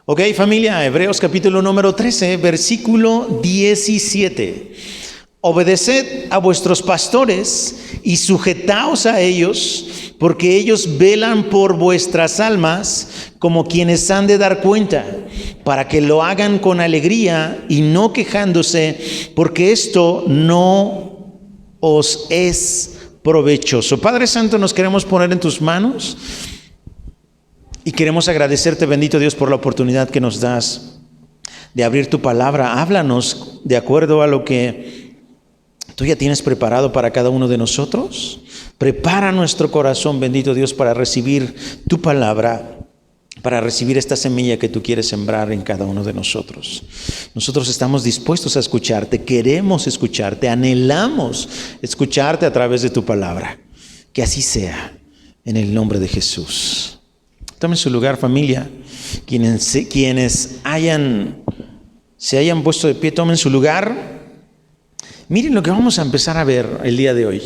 Ok, familia, Hebreos capítulo número 13, versículo 17. Obedeced a vuestros pastores y sujetaos a ellos, porque ellos velan por vuestras almas como quienes han de dar cuenta, para que lo hagan con alegría y no quejándose, porque esto no os es provechoso. Padre Santo, nos queremos poner en tus manos y queremos agradecerte, bendito Dios, por la oportunidad que nos das de abrir tu palabra. Háblanos de acuerdo a lo que tú ya tienes preparado para cada uno de nosotros. Prepara nuestro corazón, bendito Dios, para recibir tu palabra, para recibir esta semilla que tú quieres sembrar en cada uno de nosotros. Nosotros estamos dispuestos a escucharte, queremos escucharte, anhelamos escucharte a través de tu palabra. Que así sea, en el nombre de Jesús. Tomen su lugar, familia. Quienes se hayan puesto de pie, tomen su lugar. Miren lo que vamos a empezar a ver el día de hoy.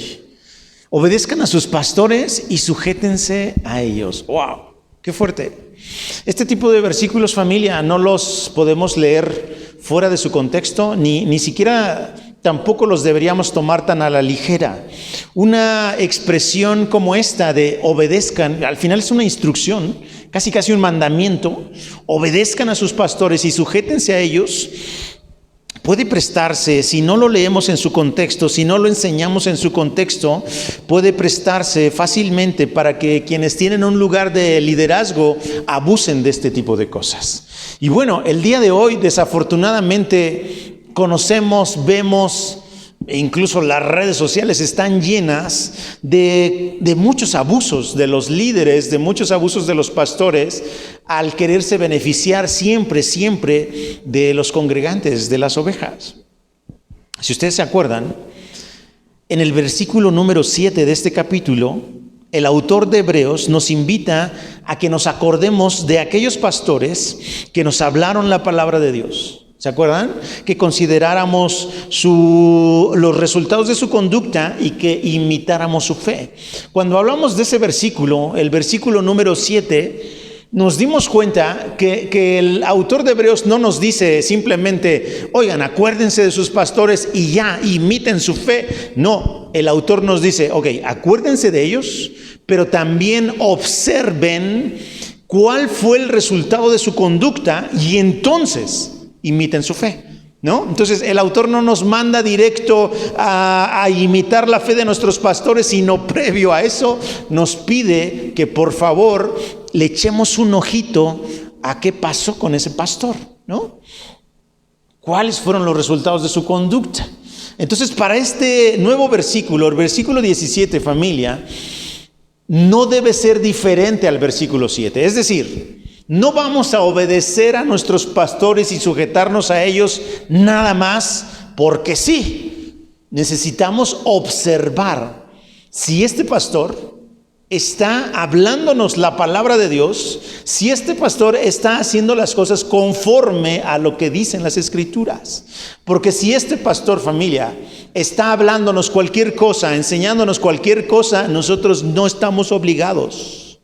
Obedezcan a sus pastores y sujétense a ellos. ¡Wow! ¡Qué fuerte! Este tipo de versículos, familia, no los podemos leer fuera de su contexto, ni siquiera tampoco los deberíamos tomar tan a la ligera. Una expresión como esta de obedezcan, al final es una instrucción, casi un mandamiento. Obedezcan a sus pastores y sujétense a ellos. Puede prestarse, si no lo leemos en su contexto, si no lo enseñamos en su contexto, puede prestarse fácilmente para que quienes tienen un lugar de liderazgo abusen de este tipo de cosas. Y bueno, el día de hoy, desafortunadamente, conocemos, vemos, e incluso las redes sociales están llenas de muchos abusos de los líderes, de muchos abusos de los pastores, al quererse beneficiar siempre de los congregantes, de las ovejas. Si ustedes se acuerdan, en el versículo número 7 de este capítulo, el autor de Hebreos nos invita a que nos acordemos de aquellos pastores que nos hablaron la palabra de Dios. ¿Se acuerdan? Que consideráramos los resultados de su conducta y que imitáramos su fe. Cuando hablamos de ese versículo, el versículo número 7, nos dimos cuenta que el autor de Hebreos no nos dice simplemente, oigan, acuérdense de sus pastores y ya, imiten su fe. No, el autor nos dice, ok, acuérdense de ellos, pero también observen cuál fue el resultado de su conducta y entonces imiten su fe, ¿no? Entonces el autor no nos manda directo a imitar la fe de nuestros pastores, sino previo a eso nos pide que por favor le echemos un ojito a qué pasó con ese pastor, ¿no? ¿Cuáles fueron los resultados de su conducta? Entonces, para este nuevo versículo, el versículo 17, familia, no debe ser diferente al versículo 7. Es decir, no vamos a obedecer a nuestros pastores y sujetarnos a ellos nada más porque sí. Necesitamos observar si este pastor está hablándonos la palabra de Dios, si este pastor está haciendo las cosas conforme a lo que dicen las Escrituras. Porque si este pastor, familia, está hablándonos cualquier cosa, enseñándonos cualquier cosa, nosotros no estamos obligados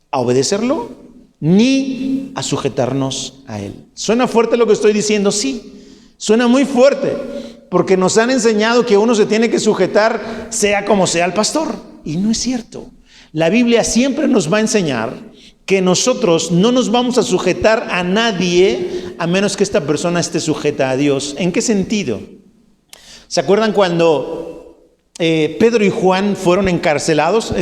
a obedecerlo ni a sujetarnos a él. ¿Suena fuerte lo que estoy diciendo? Sí, suena muy fuerte, porque nos han enseñado que uno se tiene que sujetar sea como sea al pastor, y no es cierto. La Biblia siempre nos va a enseñar que nosotros no nos vamos a sujetar a nadie a menos que esta persona esté sujeta a Dios. ¿En qué sentido? ¿Se acuerdan cuando Pedro y Juan fueron encarcelados?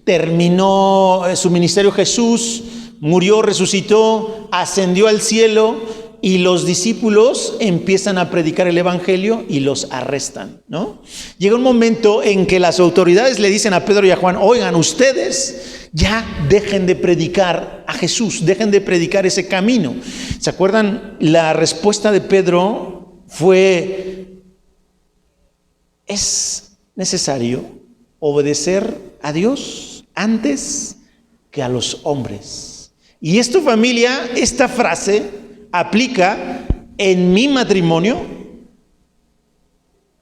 Terminó su ministerio Jesús, murió, resucitó, ascendió al cielo y los discípulos empiezan a predicar el evangelio y los arrestan, ¿no? Llega un momento en que las autoridades le dicen a Pedro y a Juan, oigan, ustedes ya dejen de predicar a Jesús, dejen de predicar ese camino. ¿Se acuerdan? La respuesta de Pedro fue, es necesario obedecer a Dios antes que a los hombres. Y esto, familia, esta frase aplica en mi matrimonio,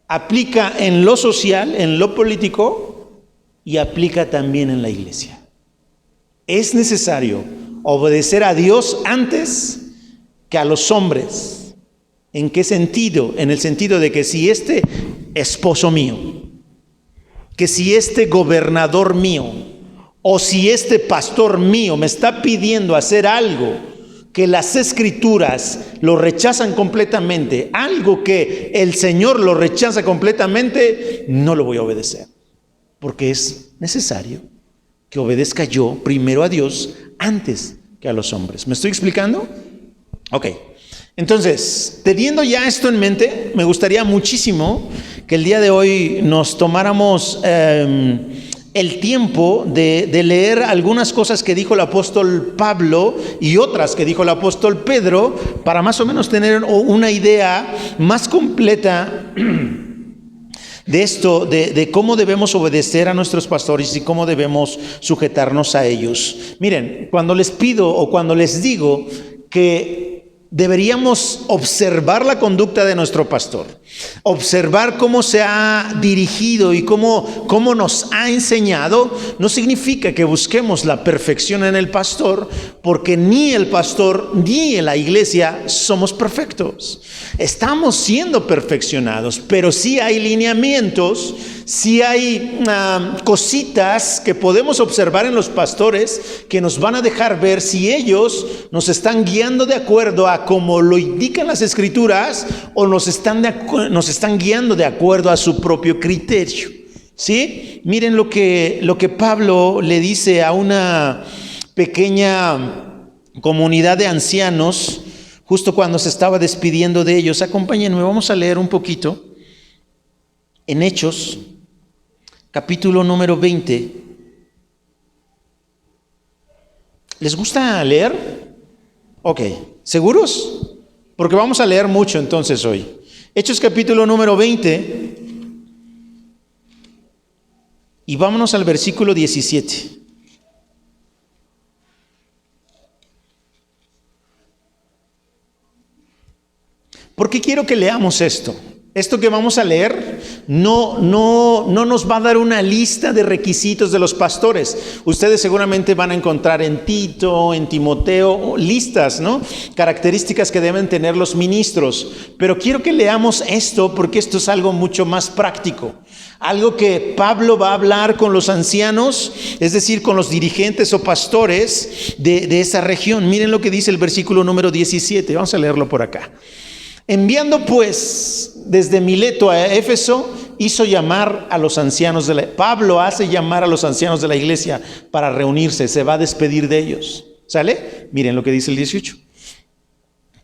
aplica en lo social, en lo político y aplica también en la iglesia. Es necesario obedecer a Dios antes que a los hombres. ¿En qué sentido? En el sentido de que si este esposo mío, que si este gobernador mío, o si este pastor mío me está pidiendo hacer algo que las Escrituras lo rechazan completamente, algo que el Señor lo rechaza completamente, no lo voy a obedecer. Porque es necesario que obedezca yo primero a Dios antes que a los hombres. ¿Me estoy explicando? Ok. Entonces, teniendo ya esto en mente, me gustaría muchísimo que el día de hoy nos tomáramos el tiempo de leer algunas cosas que dijo el apóstol Pablo y otras que dijo el apóstol Pedro, para más o menos tener una idea más completa de esto, de cómo debemos obedecer a nuestros pastores y cómo debemos sujetarnos a ellos. Miren, cuando les pido o cuando les digo que deberíamos observar la conducta de nuestro pastor, observar cómo se ha dirigido y cómo nos ha enseñado, no significa que busquemos la perfección en el pastor, porque ni el pastor ni en la iglesia somos perfectos. Estamos siendo perfeccionados, pero sí hay lineamientos, sí hay cositas que podemos observar en los pastores que nos van a dejar ver si ellos nos están guiando de acuerdo a como lo indican las Escrituras o nos están guiando de acuerdo a su propio criterio. ¿Sí? Miren lo que Pablo le dice a una pequeña comunidad de ancianos justo cuando se estaba despidiendo de ellos. Acompáñenme, vamos a leer un poquito en Hechos, capítulo número 20. ¿Les gusta leer? Ok, ¿seguros? Porque vamos a leer mucho entonces hoy. Hechos capítulo número 20 y vámonos al versículo 17. ¿Por qué quiero que leamos esto? Esto que vamos a leer no nos va a dar una lista de requisitos de los pastores. Ustedes seguramente van a encontrar en Tito, en Timoteo, listas, ¿no? Características que deben tener los ministros. Pero quiero que leamos esto porque esto es algo mucho más práctico. Algo que Pablo va a hablar con los ancianos, es decir, con los dirigentes o pastores de esa región. Miren lo que dice el versículo número 17. Vamos a leerlo por acá. Enviando pues desde Mileto a Éfeso, hizo llamar a los ancianos Pablo hace llamar a los ancianos de la iglesia para reunirse, se va a despedir de ellos. ¿Sale? Miren lo que dice el 18.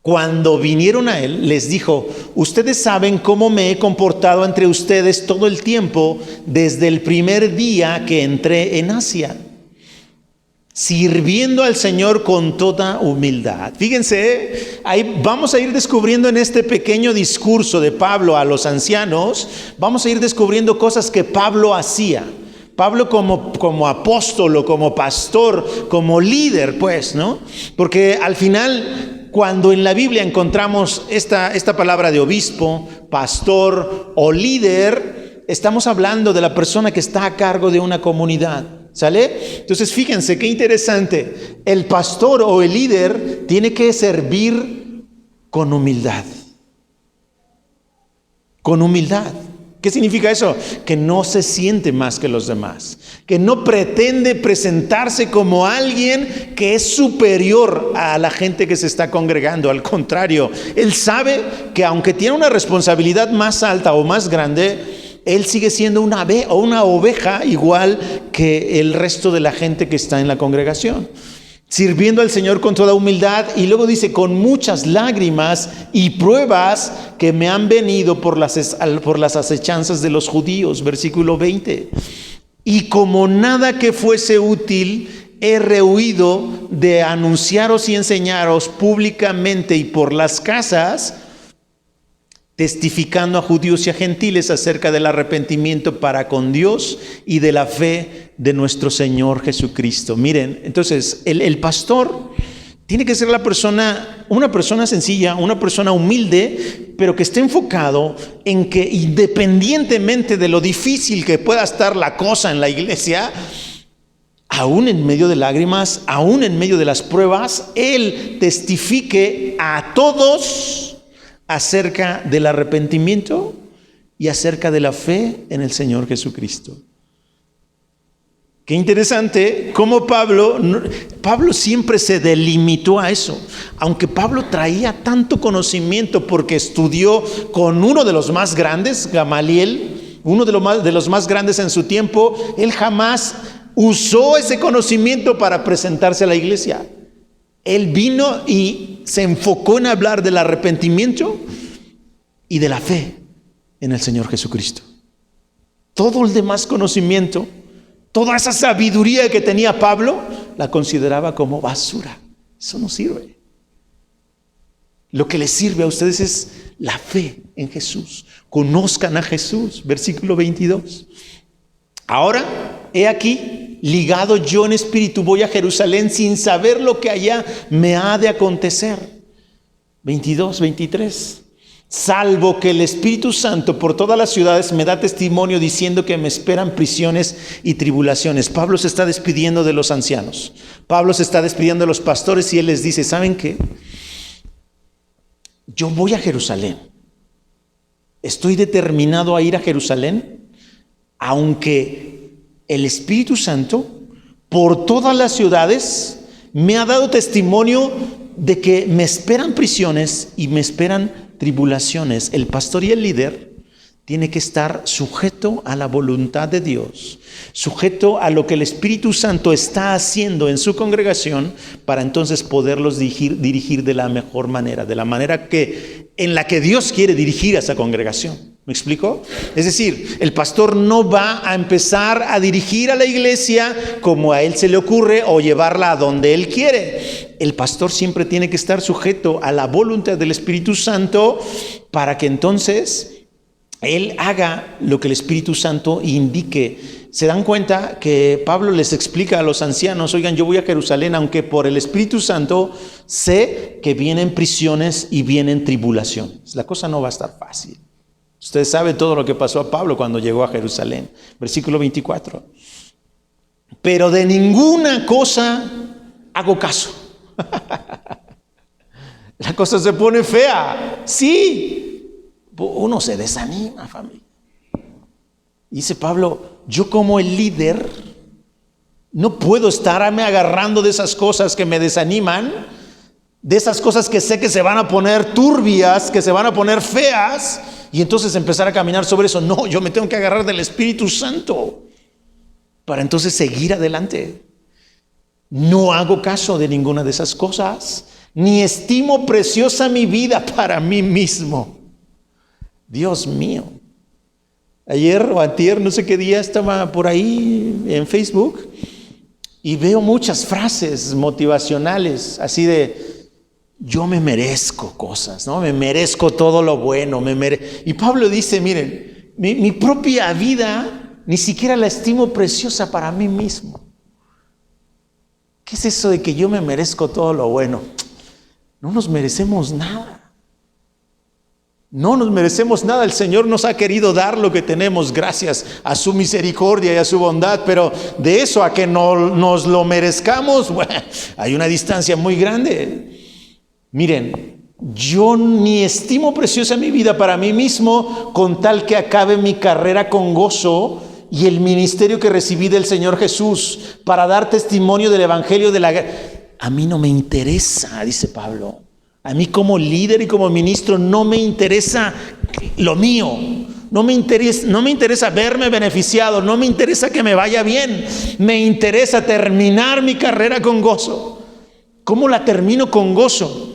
Cuando vinieron a él, les dijo: ustedes saben cómo me he comportado entre ustedes todo el tiempo desde el primer día que entré en Asia, sirviendo al Señor con toda humildad. Fíjense, ahí vamos a ir descubriendo en este pequeño discurso de Pablo a los ancianos, vamos a ir descubriendo cosas que Pablo hacía. Pablo como apóstol, como pastor, como líder, pues, ¿no? Porque al final, cuando en la Biblia encontramos esta palabra de obispo, pastor o líder, estamos hablando de la persona que está a cargo de una comunidad. ¿Sale? Entonces fíjense qué interesante. El pastor o el líder tiene que servir con humildad. Con humildad. ¿Qué significa eso? Que no se siente más que los demás. Que no pretende presentarse como alguien que es superior a la gente que se está congregando. Al contrario, él sabe que aunque tiene una responsabilidad más alta o más grande, él sigue siendo una oveja igual que el resto de la gente que está en la congregación, sirviendo al Señor con toda humildad. Y luego dice: con muchas lágrimas y pruebas que me han venido por las asechanzas de los judíos. Versículo 20. Y como nada que fuese útil, he rehuido de anunciaros y enseñaros públicamente y por las casas, testificando a judíos y a gentiles acerca del arrepentimiento para con Dios y de la fe de nuestro Señor Jesucristo. Miren, entonces el pastor tiene que ser una persona sencilla, una persona humilde, pero que esté enfocado en que independientemente de lo difícil que pueda estar la cosa en la iglesia, aún en medio de lágrimas, aún en medio de las pruebas, Él testifique a todos acerca del arrepentimiento y acerca de la fe en el Señor Jesucristo. Qué interesante cómo Pablo siempre se delimitó a eso. Aunque Pablo traía tanto conocimiento porque estudió con uno de los más grandes, Gamaliel, uno de los más grandes en su tiempo, él jamás usó ese conocimiento para presentarse a la iglesia. Él vino y se enfocó en hablar del arrepentimiento y de la fe en el Señor Jesucristo. Todo el demás conocimiento, toda esa sabiduría que tenía Pablo, la consideraba como basura. Eso no sirve. Lo que les sirve a ustedes es la fe en Jesús. Conozcan a Jesús. Versículo 22. Ahora, he aquí, ligado yo en espíritu, voy a Jerusalén sin saber lo que allá me ha de acontecer. 22, 23. Salvo que el Espíritu Santo por todas las ciudades me da testimonio diciendo que me esperan prisiones y tribulaciones. Pablo se está despidiendo de los ancianos. Pablo se está despidiendo de los pastores y él les dice, ¿saben qué? Yo voy a Jerusalén. Estoy determinado a ir a Jerusalén, aunque el Espíritu Santo por todas las ciudades me ha dado testimonio de que me esperan prisiones y me esperan tribulaciones. El pastor y el líder tiene que estar sujeto a la voluntad de Dios, sujeto a lo que el Espíritu Santo está haciendo en su congregación para entonces poderlos dirigir de la mejor manera, de la manera en la que Dios quiere dirigir a esa congregación. ¿Me explico? Es decir, el pastor no va a empezar a dirigir a la iglesia como a él se le ocurre o llevarla a donde él quiere. El pastor siempre tiene que estar sujeto a la voluntad del Espíritu Santo para que entonces él haga lo que el Espíritu Santo indique. Se dan cuenta que Pablo les explica a los ancianos, oigan, yo voy a Jerusalén, aunque por el Espíritu Santo sé que vienen prisiones y vienen tribulaciones. La cosa no va a estar fácil. Ustedes saben todo lo que pasó a Pablo cuando llegó a Jerusalén. Versículo 24. Pero de ninguna cosa hago caso. La cosa se pone fea. Sí, uno se desanima, familia. Dice Pablo, yo como el líder no puedo estarme agarrando de esas cosas que me desaniman, de esas cosas que sé que se van a poner turbias, que se van a poner feas, y entonces empezar a caminar sobre eso. No, yo me tengo que agarrar del Espíritu Santo para entonces seguir adelante. No hago caso de ninguna de esas cosas, ni estimo preciosa mi vida para mí mismo. Dios mío. Ayer o antier, no sé qué día, estaba por ahí en Facebook y veo muchas frases motivacionales, así de yo me merezco cosas, ¿no? Me merezco todo lo bueno. Y Pablo dice, miren, mi propia vida ni siquiera la estimo preciosa para mí mismo. ¿Qué es eso de que yo me merezco todo lo bueno? No nos merecemos nada. No nos merecemos nada. El Señor nos ha querido dar lo que tenemos gracias a su misericordia y a su bondad, pero de eso a que no nos lo merezcamos, bueno, hay una distancia muy grande. Miren, yo ni estimo preciosa mi vida para mí mismo con tal que acabe mi carrera con gozo y el ministerio que recibí del Señor Jesús para dar testimonio del Evangelio de la... A mí no me interesa, dice Pablo. A mí como líder y como ministro no me interesa lo mío. No me interesa verme beneficiado. No me interesa que me vaya bien. Me interesa terminar mi carrera con gozo. ¿Cómo la termino con gozo?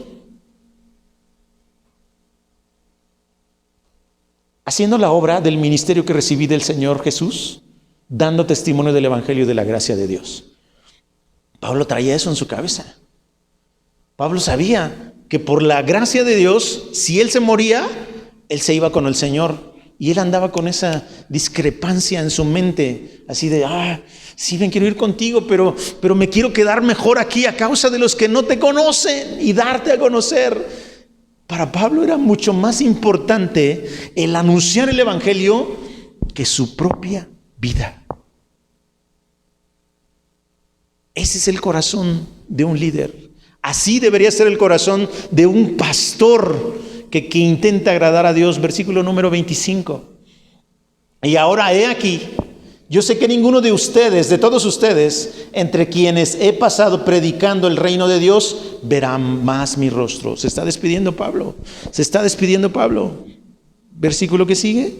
Haciendo la obra del ministerio que recibí del Señor Jesús, dando testimonio del Evangelio de la gracia de Dios. Pablo traía eso en su cabeza. Pablo sabía que por la gracia de Dios, si él se moría, él se iba con el Señor. Y él andaba con esa discrepancia en su mente, así de, sí, ven, quiero ir contigo, pero me quiero quedar mejor aquí a causa de los que no te conocen y darte a conocer. Para Pablo era mucho más importante el anunciar el Evangelio que su propia vida. Ese es el corazón de un líder. Así debería ser el corazón de un pastor que intenta agradar a Dios. Versículo número 25. Y ahora he aquí, yo sé que ninguno de ustedes, de todos ustedes, entre quienes he pasado predicando el reino de Dios, verá más mi rostro. Se está despidiendo Pablo. Se está despidiendo Pablo. Versículo que sigue.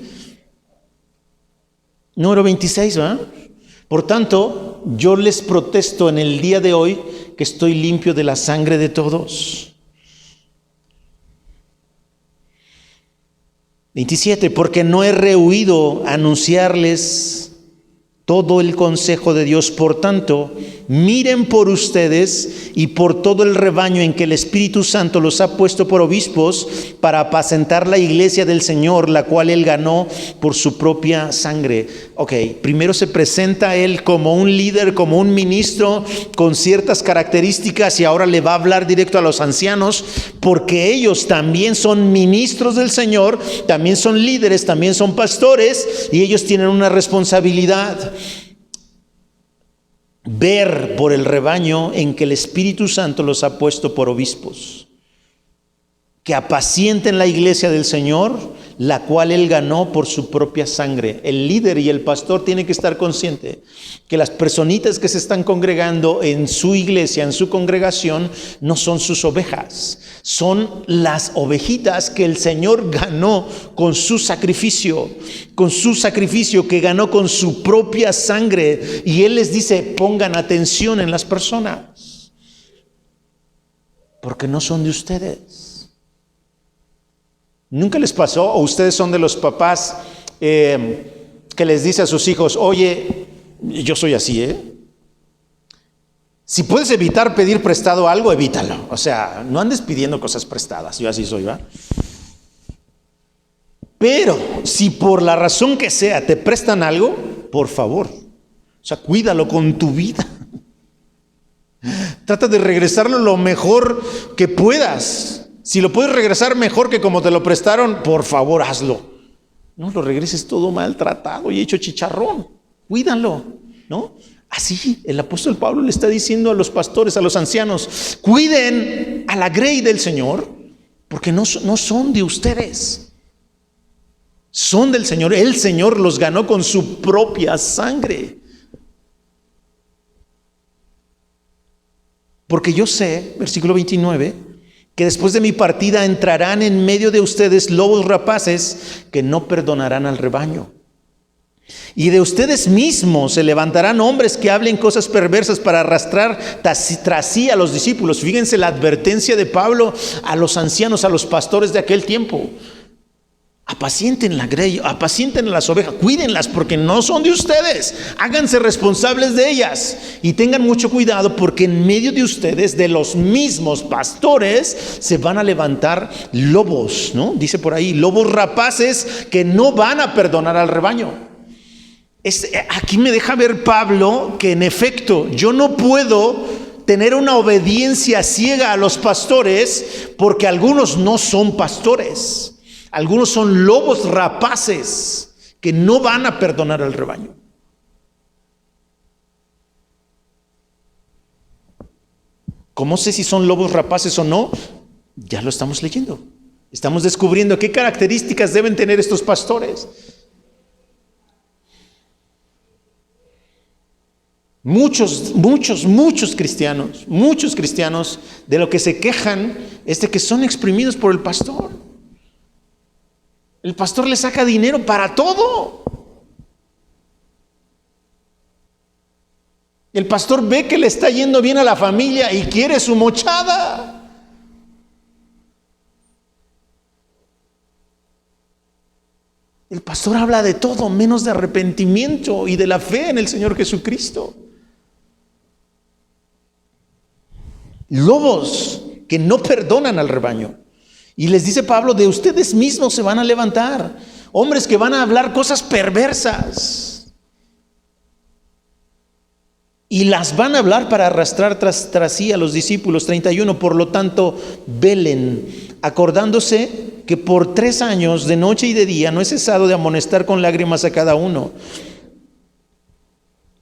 Número 26, ¿va? Por tanto, yo les protesto en el día de hoy que estoy limpio de la sangre de todos. 27, porque no he rehuido anunciarles todo el consejo de Dios. Por tanto, miren por ustedes y por todo el rebaño en que el Espíritu Santo los ha puesto por obispos para apacentar la iglesia del Señor, la cual Él ganó por su propia sangre. Ok, primero se presenta Él como un líder, como un ministro con ciertas características, y ahora le va a hablar directo a los ancianos, porque ellos también son ministros del Señor, también son líderes, también son pastores, y ellos tienen una responsabilidad. Ver por el rebaño en que el Espíritu Santo los ha puesto por obispos, que apacienten la iglesia del Señor, la cual Él ganó por su propia sangre. El líder y el pastor tienen que estar conscientes que las personitas que se están congregando en su iglesia, en su congregación, no son sus ovejas, son las ovejitas que el Señor ganó con su sacrificio que ganó con su propia sangre. Y Él les dice, pongan atención en las personas, porque no son de ustedes. ¿Nunca les pasó, o ustedes son de los papás que les dice a sus hijos, oye, yo soy así, si puedes evitar pedir prestado algo, evítalo. O sea, no andes pidiendo cosas prestadas. Yo así soy, ¿va? Pero si por la razón que sea te prestan algo, por favor, o sea, cuídalo con tu vida. Trata de regresarlo lo mejor que puedas. Si lo puedes regresar mejor que como te lo prestaron, por favor, hazlo. No lo regreses todo maltratado y hecho chicharrón. Cuídalo, ¿no? Así el apóstol Pablo le está diciendo a los pastores, a los ancianos, cuiden a la grey del Señor, porque no son de ustedes. Son del Señor. El Señor los ganó con su propia sangre. Porque yo sé, versículo 29, que después de mi partida entrarán en medio de ustedes lobos rapaces que no perdonarán al rebaño. Y de ustedes mismos se levantarán hombres que hablen cosas perversas para arrastrar tras sí a los discípulos. Fíjense la advertencia de Pablo a los ancianos, a los pastores de aquel tiempo. Apacienten la grey, apacienten las ovejas, cuídenlas porque no son de ustedes. Háganse responsables de ellas y tengan mucho cuidado, porque en medio de ustedes, de los mismos pastores, se van a levantar lobos, ¿no? Dice por ahí, lobos rapaces que no van a perdonar al rebaño. Aquí me deja ver Pablo que en efecto yo no puedo tener una obediencia ciega a los pastores, porque algunos no son pastores. Algunos son lobos rapaces que no van a perdonar al rebaño. ¿Cómo sé si son lobos rapaces o no? Ya lo estamos leyendo. Estamos descubriendo qué características deben tener estos pastores. Muchos cristianos de lo que se quejan es de que son exprimidos por el pastor. El pastor le saca dinero para todo. El pastor ve que le está yendo bien a la familia y quiere su mochada. El pastor habla de todo menos de arrepentimiento y de la fe en el Señor Jesucristo. Lobos que no perdonan al rebaño. Y les dice Pablo, de ustedes mismos se van a levantar hombres que van a hablar cosas perversas. Y las van a hablar para arrastrar tras sí a los discípulos. 31, por lo tanto, velen, acordándose que por 3 años, de noche y de día, no he cesado de amonestar con lágrimas a cada uno.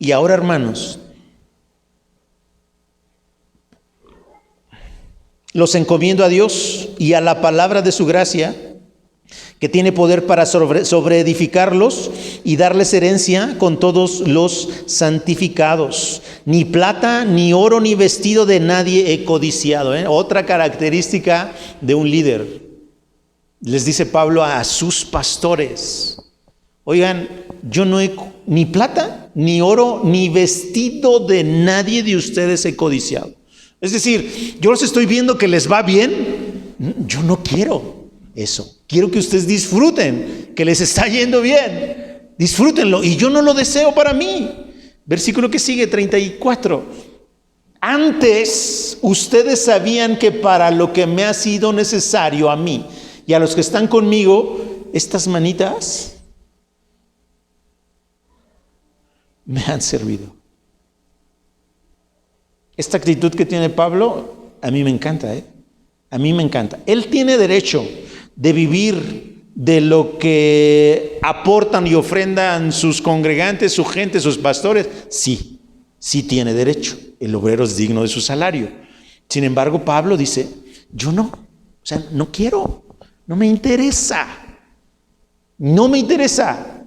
Y ahora, hermanos, los encomiendo a Dios y a la palabra de su gracia, que tiene poder para sobreedificarlos y darles herencia con todos los santificados. Ni plata, ni oro, ni vestido de nadie he codiciado. Otra característica de un líder. Les dice Pablo a sus pastores: oigan, yo no he ni plata, ni oro, ni vestido de nadie de ustedes he codiciado. Es decir, yo los estoy viendo que les va bien. Yo no quiero eso. Quiero que ustedes disfruten, que les está yendo bien. Disfrútenlo, y yo no lo deseo para mí. Versículo que sigue, 34. Antes ustedes sabían que para lo que me ha sido necesario a mí y a los que están conmigo, estas manitas me han servido. Esta actitud que tiene Pablo, a mí me encanta, A mí me encanta. Él tiene derecho de vivir de lo que aportan y ofrendan sus congregantes, su gente, sus pastores. Sí, sí tiene derecho. El obrero es digno de su salario. Sin embargo, Pablo dice: yo no. O sea, no quiero. No me interesa. No me interesa.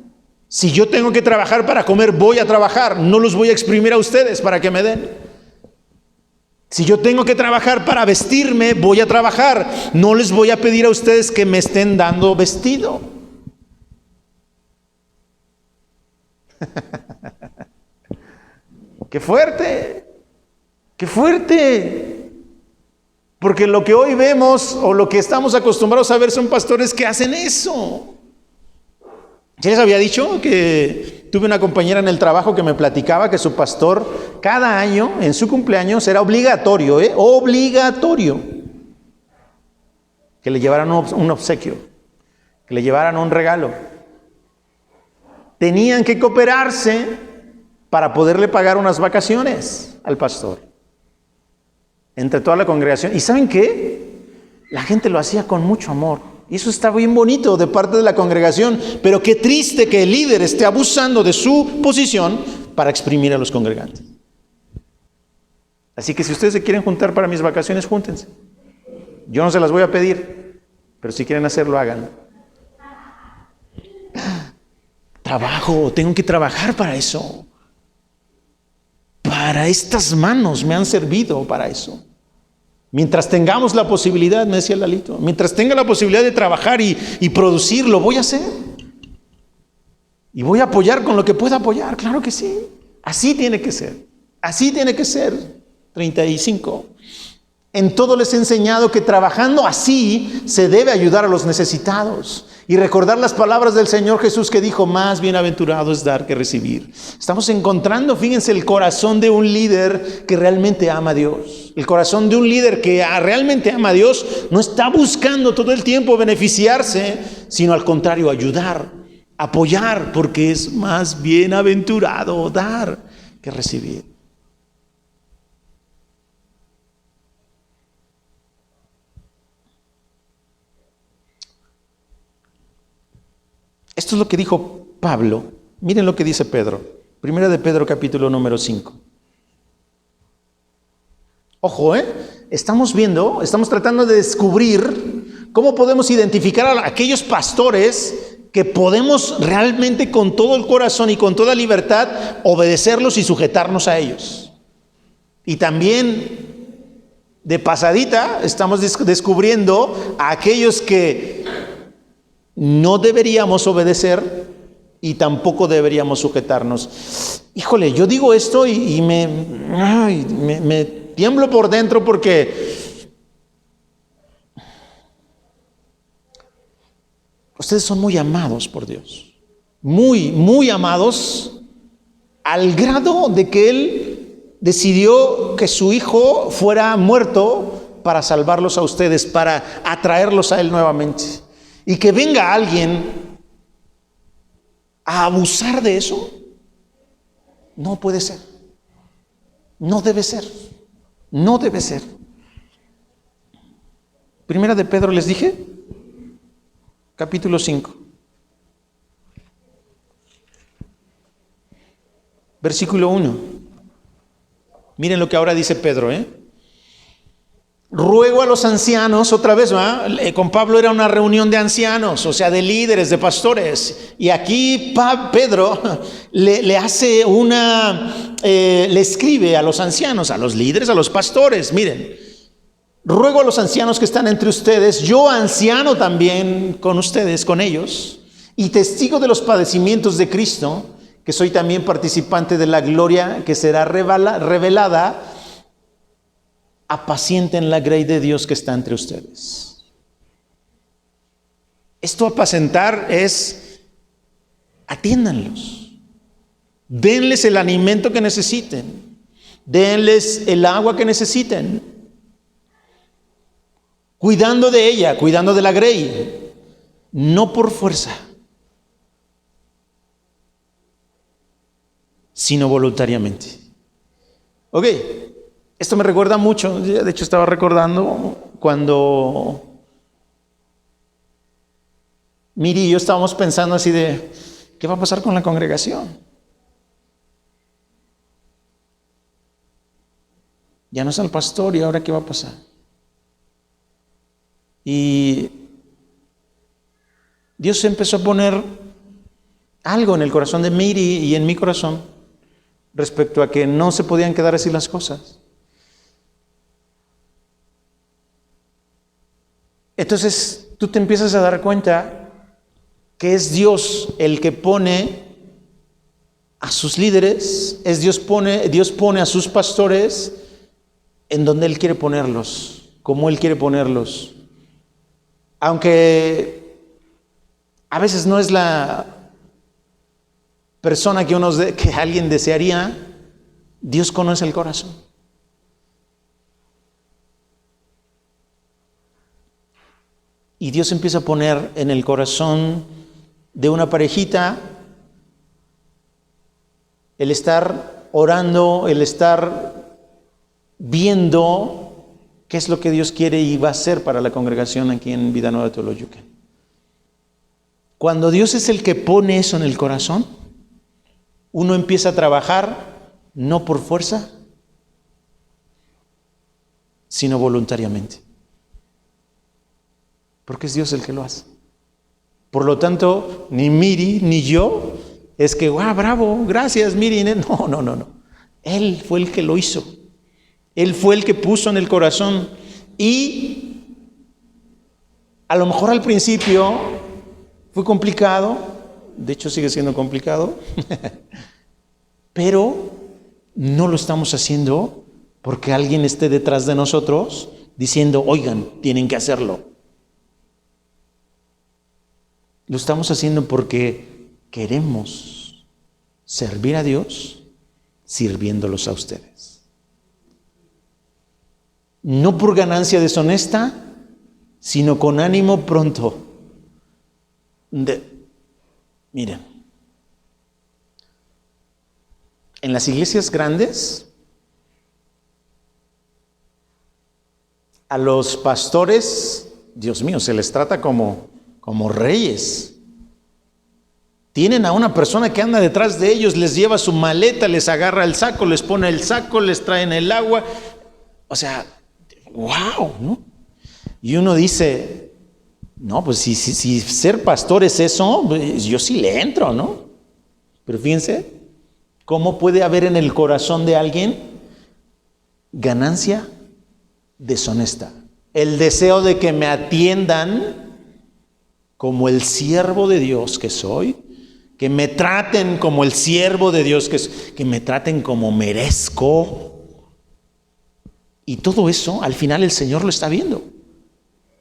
Si yo tengo que trabajar para comer, voy a trabajar. No los voy a exprimir a ustedes para que me den. Si yo tengo que trabajar para vestirme, voy a trabajar. No les voy a pedir a ustedes que me estén dando vestido. ¡Qué fuerte! ¡Qué fuerte! Porque lo que hoy vemos, o lo que estamos acostumbrados a ver, son pastores que hacen eso. ¿Ya les había dicho que tuve una compañera en el trabajo que me platicaba que su pastor cada año en su cumpleaños era obligatorio, obligatorio, que le llevaran un obsequio, que le llevaran un regalo? Tenían que cooperarse para poderle pagar unas vacaciones al pastor entre toda la congregación. ¿Y saben qué? La gente lo hacía con mucho amor. Y eso está bien bonito de parte de la congregación, pero qué triste que el líder esté abusando de su posición para exprimir a los congregantes. Así que si ustedes se quieren juntar para mis vacaciones, júntense. Yo no se las voy a pedir, pero si quieren hacerlo, háganlo. Trabajo, tengo que trabajar para eso. Para estas manos me han servido para eso. Mientras tengamos la posibilidad, me decía Lalito, mientras tenga la posibilidad de trabajar y producir, lo voy a hacer. Y voy a apoyar con lo que pueda apoyar, claro que sí. Así tiene que ser. Así tiene que ser. 35. En todo les he enseñado que trabajando así se debe ayudar a los necesitados. Y recordar las palabras del Señor Jesús que dijo: más bienaventurado es dar que recibir. Estamos encontrando, fíjense, el corazón de un líder que realmente ama a Dios. El corazón de un líder que realmente ama a Dios no está buscando todo el tiempo beneficiarse, sino al contrario, ayudar, apoyar, porque es más bienaventurado dar que recibir. Esto es lo que dijo Pablo. Miren lo que dice Pedro. Primera de Pedro, capítulo número 5. Ojo, estamos tratando de descubrir cómo podemos identificar a aquellos pastores que podemos realmente con todo el corazón y con toda libertad obedecerlos y sujetarnos a ellos. Y también de pasadita estamos descubriendo a aquellos que no deberíamos obedecer y tampoco deberíamos sujetarnos. Híjole, yo digo esto y me tiemblo por dentro porque ustedes son muy amados por Dios. Muy, muy amados, al grado de que Él decidió que su Hijo fuera muerto para salvarlos a ustedes, para atraerlos a Él nuevamente. Y que venga alguien a abusar de eso, no puede ser. No debe ser. No debe ser. Primera de Pedro, les dije, capítulo 5. Versículo 1. Miren lo que ahora dice Pedro, ruego a los ancianos, otra vez, ¿va? Con Pablo era una reunión de ancianos, o sea, de líderes, de pastores. Y aquí Pedro le hace le escribe a los ancianos, a los líderes, a los pastores. Miren, ruego a los ancianos que están entre ustedes, yo anciano también con ustedes, con ellos, y testigo de los padecimientos de Cristo, que soy también participante de la gloria que será revelada. Apacienten la grey de Dios que está entre ustedes. Esto apacentar es, atiéndanlos, denles el alimento que necesiten, denles el agua que necesiten, cuidando de ella, cuidando de la grey, no por fuerza, sino voluntariamente. Ok. Esto me recuerda mucho, de hecho estaba recordando cuando Miri y yo estábamos pensando así de, ¿qué va a pasar con la congregación? Ya no está el pastor y ahora ¿qué va a pasar? Y Dios empezó a poner algo en el corazón de Miri y en mi corazón respecto a que no se podían quedar así las cosas. Entonces tú te empiezas a dar cuenta que es Dios el que pone a sus líderes, Dios pone a sus pastores en donde Él quiere ponerlos, como Él quiere ponerlos. Aunque a veces no es la persona que alguien desearía, Dios conoce el corazón. Y Dios empieza a poner en el corazón de una parejita el estar orando, el estar viendo qué es lo que Dios quiere y va a hacer para la congregación aquí en Vida Nueva de Toloyucan. Cuando Dios es el que pone eso en el corazón, uno empieza a trabajar no por fuerza, sino voluntariamente. Porque es Dios el que lo hace. Por lo tanto, ni Miri ni yo es que, bravo, gracias Miri. No. Él fue el que lo hizo. Él fue el que puso en el corazón. Y a lo mejor al principio fue complicado. De hecho, sigue siendo complicado. Pero no lo estamos haciendo porque alguien esté detrás de nosotros diciendo, oigan, tienen que hacerlo. Lo estamos haciendo porque queremos servir a Dios sirviéndolos a ustedes. No por ganancia deshonesta, sino con ánimo pronto. Miren, en las iglesias grandes, a los pastores, Dios mío, se les trata como reyes. Tienen a una persona que anda detrás de ellos, les lleva su maleta, les agarra el saco, les pone el saco, les traen el agua. O sea, wow, ¿no? Y uno dice, no, pues si ser pastor es eso, pues yo sí le entro, ¿no? Pero fíjense, ¿cómo puede haber en el corazón de alguien ganancia deshonesta? El deseo de que me atiendan como el siervo de Dios que soy, que me traten como el siervo de Dios que me traten como merezco. Y todo eso, al final el Señor lo está viendo.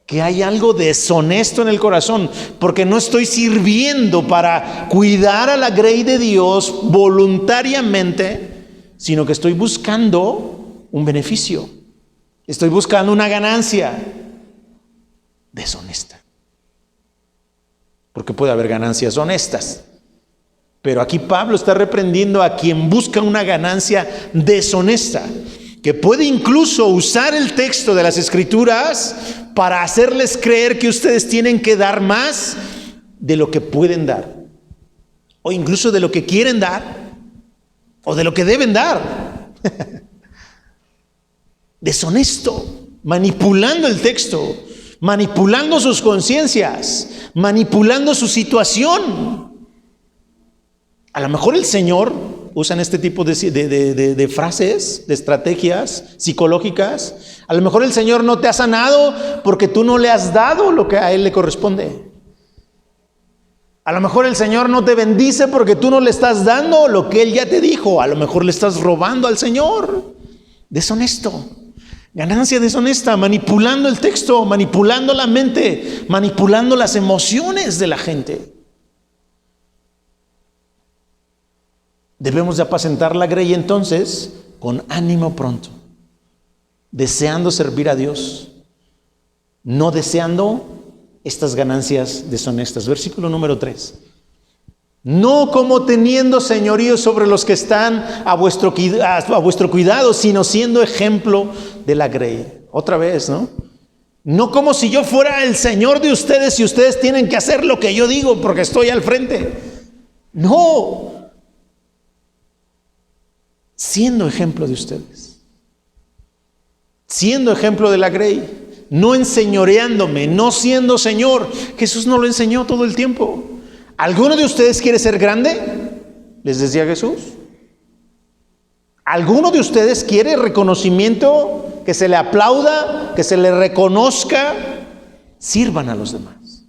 Que hay algo deshonesto en el corazón, porque no estoy sirviendo para cuidar a la grey de Dios voluntariamente, sino que estoy buscando un beneficio. Estoy buscando una ganancia deshonesta. Porque puede haber ganancias honestas. Pero aquí Pablo está reprendiendo a quien busca una ganancia deshonesta, que puede incluso usar el texto de las Escrituras para hacerles creer que ustedes tienen que dar más de lo que pueden dar, o incluso de lo que quieren dar, o de lo que deben dar. Deshonesto, manipulando el texto, manipulando sus conciencias, manipulando su situación. A lo mejor el Señor usa este tipo de frases, de estrategias psicológicas. A lo mejor el Señor no te ha sanado porque tú no le has dado lo que a Él le corresponde. A lo mejor el Señor no te bendice porque tú no le estás dando lo que Él ya te dijo. A lo mejor le estás robando al Señor. Deshonesto. Ganancia deshonesta, manipulando el texto, manipulando la mente, manipulando las emociones de la gente. Debemos de apacentar la grey entonces con ánimo pronto, deseando servir a Dios, no deseando estas ganancias deshonestas. Versículo número 3. No como teniendo señorío sobre los que están a vuestro cuidado, sino siendo ejemplo de la grey. Otra vez, ¿no? No como si yo fuera el Señor de ustedes y ustedes tienen que hacer lo que yo digo porque estoy al frente. No. Siendo ejemplo de ustedes. Siendo ejemplo de la grey. No enseñoreándome, no siendo Señor. Jesús no lo enseñó todo el tiempo. ¿Alguno de ustedes quiere ser grande? Les decía Jesús. ¿Alguno de ustedes quiere reconocimiento? Que se le aplauda, que se le reconozca. Sirvan a los demás.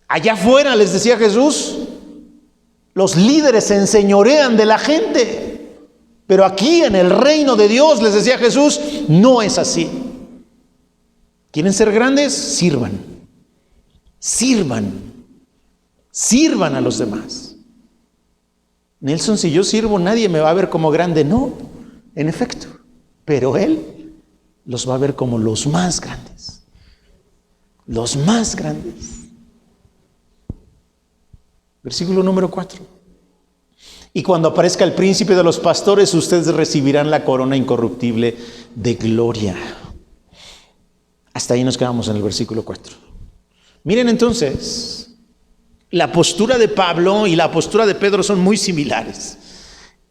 Allá afuera, les decía Jesús, los líderes se enseñorean de la gente. Pero aquí en el reino de Dios, les decía Jesús, no es así. ¿Quieren ser grandes? Sirvan. Sirvan. Sirvan a los demás. Nelson, si yo sirvo, nadie me va a ver como grande. No, en efecto. Pero Él los va a ver como los más grandes. Los más grandes. Versículo número 4. Y cuando aparezca el príncipe de los pastores, ustedes recibirán la corona incorruptible de gloria. Hasta ahí nos quedamos en el versículo 4. Miren entonces, la postura de Pablo y la postura de Pedro son muy similares.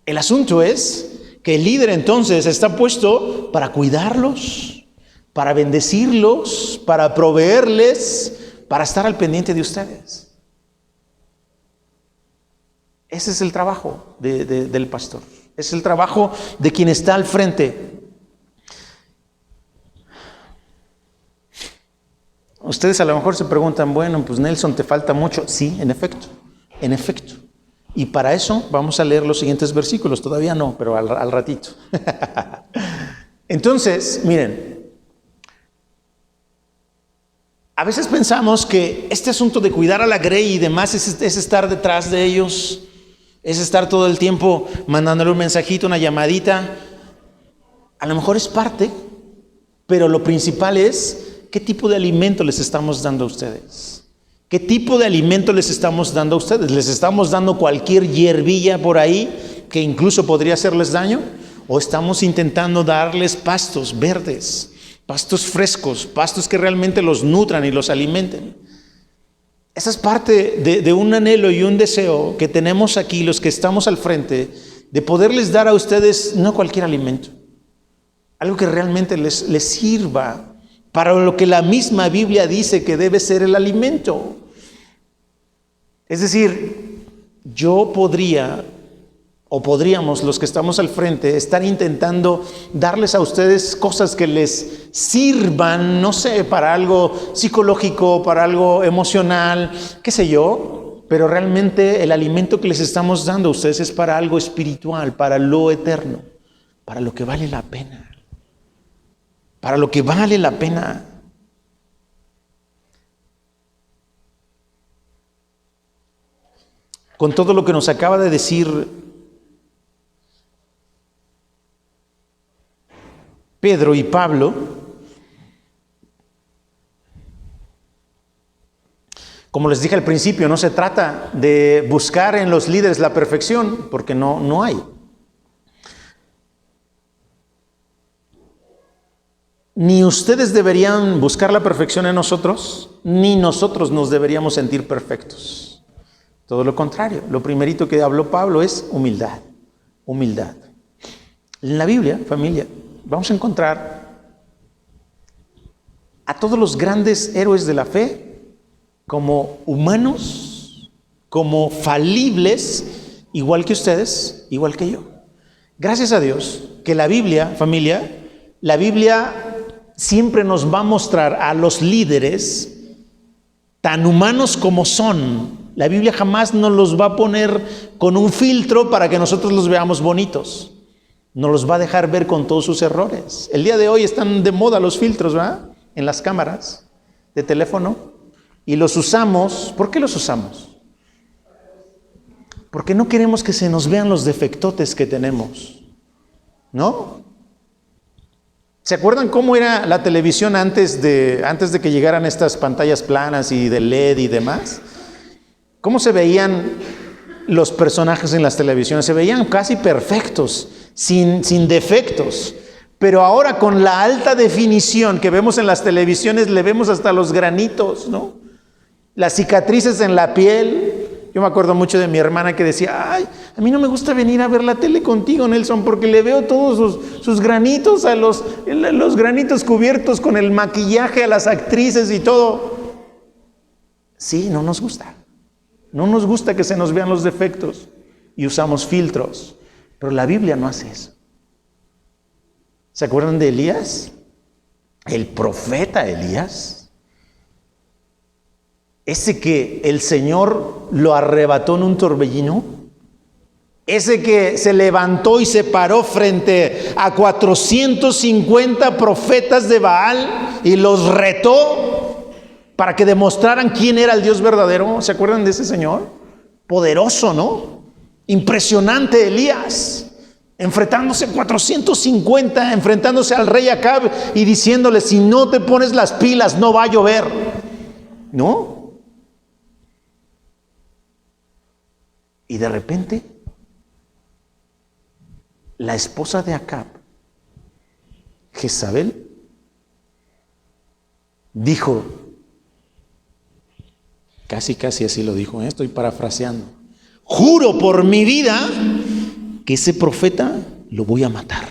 El asunto es que el líder entonces está puesto para cuidarlos, para bendecirlos, para proveerles, para estar al pendiente de ustedes. Ese es el trabajo del pastor. Es el trabajo de quien está al frente. Ustedes a lo mejor se preguntan, bueno, pues Nelson, ¿te falta mucho? Sí, en efecto, en efecto. Y para eso vamos a leer los siguientes versículos. Todavía no, pero al ratito. Entonces, miren, a veces pensamos que este asunto de cuidar a la grey y demás es estar detrás de ellos, es estar todo el tiempo mandándole un mensajito, una llamadita. A lo mejor es parte, pero lo principal es ¿qué tipo de alimento les estamos dando a ustedes? ¿Qué tipo de alimento les estamos dando a ustedes? ¿Les estamos dando cualquier hierbilla por ahí que incluso podría hacerles daño? ¿O estamos intentando darles pastos verdes, pastos frescos, pastos que realmente los nutran y los alimenten? Esa es parte de un anhelo y un deseo que tenemos aquí, los que estamos al frente, de poderles dar a ustedes no cualquier alimento, algo que realmente les sirva para lo que la misma Biblia dice que debe ser el alimento. Es decir, yo podríamos, los que estamos al frente, estar intentando darles a ustedes cosas que les sirvan, no sé, para algo psicológico, para algo emocional, qué sé yo, pero realmente el alimento que les estamos dando a ustedes es para algo espiritual, para lo eterno, para lo que vale la pena. Para lo que vale la pena. Con todo lo que nos acaba de decir Pedro y Pablo, como les dije al principio, no se trata de buscar en los líderes la perfección, porque no hay. Ni ustedes deberían buscar la perfección en nosotros, ni nosotros nos deberíamos sentir perfectos. Todo lo contrario. Lo primerito que habló Pablo es humildad. Humildad. En la Biblia, familia, vamos a encontrar a todos los grandes héroes de la fe como humanos, como falibles, igual que ustedes, igual que yo. Gracias a Dios que la Biblia, familia, la Biblia siempre nos va a mostrar a los líderes tan humanos como son. La Biblia jamás nos los va a poner con un filtro para que nosotros los veamos bonitos. Nos los va a dejar ver con todos sus errores. El día de hoy están de moda los filtros, ¿verdad? En las cámaras de teléfono. Y los usamos. ¿Por qué los usamos? Porque no queremos que se nos vean los defectotes que tenemos, ¿no? ¿Se acuerdan cómo era la televisión antes de que llegaran estas pantallas planas y de LED y demás? ¿Cómo se veían los personajes en las televisiones? Se veían casi perfectos, sin defectos. Pero ahora con la alta definición que vemos en las televisiones, le vemos hasta los granitos, ¿no? Las cicatrices en la piel. Yo me acuerdo mucho de mi hermana que decía, ay, a mí no me gusta venir a ver la tele contigo, Nelson, porque le veo todos sus granitos, a los granitos cubiertos con el maquillaje a las actrices y todo. Sí, no nos gusta. No nos gusta que se nos vean los defectos y usamos filtros. Pero la Biblia no hace eso. ¿Se acuerdan de Elías? El profeta Elías. Ese que el Señor lo arrebató en un torbellino, ese que se levantó y se paró frente a 450 profetas de Baal y los retó para que demostraran quién era el Dios verdadero. ¿Se acuerdan de ese Señor? Poderoso, ¿no? Impresionante Elías, enfrentándose a 450, enfrentándose al rey Acab y diciéndole, si no te pones las pilas no va a llover, ¿no? Y de repente, la esposa de Acab, Jezabel, dijo, casi así lo dijo, estoy parafraseando, juro por mi vida que ese profeta lo voy a matar.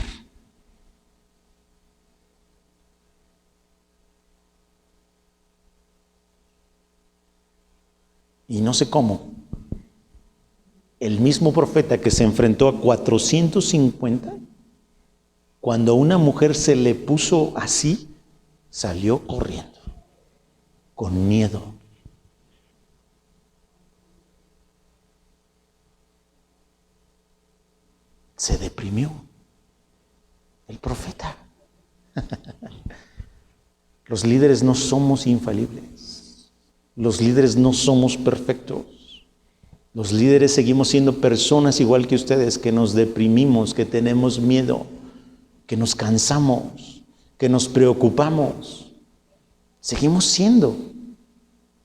Y no sé cómo. El mismo profeta que se enfrentó a 450, cuando una mujer se le puso así, salió corriendo, con miedo. Se deprimió el profeta. Los líderes no somos infalibles. Los líderes no somos perfectos. Los líderes seguimos siendo personas igual que ustedes, que nos deprimimos, que tenemos miedo, que nos cansamos, que nos preocupamos. Seguimos siendo